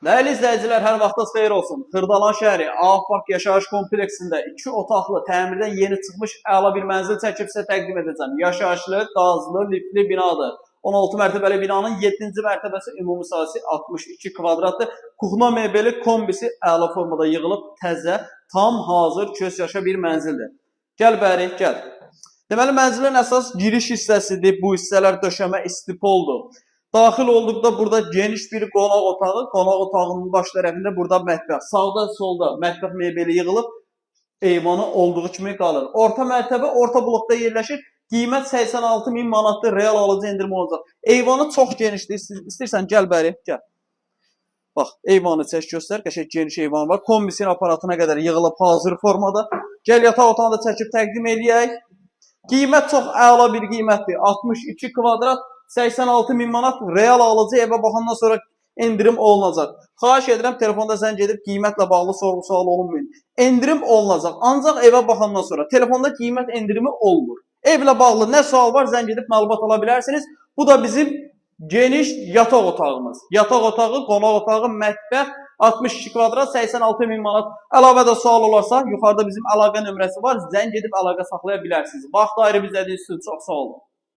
Değerli izləyicilər, hər vaxtınız xeyir olsun. Xırdalan şəhəri Ağ Park yaşayış kompleksində 2 otaqlı təmirdən yeni çıxmış əla bir mənzil çəkib sizə təqdim edəcəm. Yaşayışlı, qazlı, liftli binadır. 16 mərtəbəli binanın 7-ci mərtəbəsi ümumi sahəsi 62 kvadratdır. Kuxna mebeli kombisi əla formada yığılıb təzə, tam hazır köz yaşa bir mənzildir. Gəl bəri, gəl. Deməli, mənzilin əsas giriş hissəsidir. Bu hissələr döşəmə istipoldur. Daxil olduqda burada geniş bir qonaq otağı, qonaq otağının baş tərəfində burada mətbəx. Sağda, solda mətbəx mebeli yığılıb, eyvanı olduğu kimi qalır. Orta mərtəbə, orta blokda yerləşir. Qiymət 86 min manatdır, real alıcı endirmə olacaq. Eyvanı çox genişdir, istəyirsən gəl bəri, gəl. Bax, eyvanı çək göstər, qəşəng geniş eyvan var. Kombisin aparatına qədər yığılıb hazır formada. Gəl yataq otağını da çəkib təqdim eləyək. Qiymət çox əla bir qiymətdir. 62 kvadrat, 86 min manat real alıcı evə baxandan sonra endirim olunacaq. Xahiş edirəm telefonda zəng edib qiymətlə bağlı sorğu-sual olunmayın. Endirim olunacaq. Ancaq evə baxandan sonra telefonda qiymət endirimi olmur. Evlə bağlı nə sual var zəng edib məlumat ala bilərsiniz. Bu da bizim geniş yataq otağımız. Yataq otağı, qonaq otağı, mətbəx 62 kvadrat 86 min manat. Əlavədə sual olarsa yuxarıda bizim əlaqə nömrəsi var. Zəng edib əlaqə saxlaya bilərsiniz. Vaxt ayırıb izlədiyiniz üçün çox sağ olun.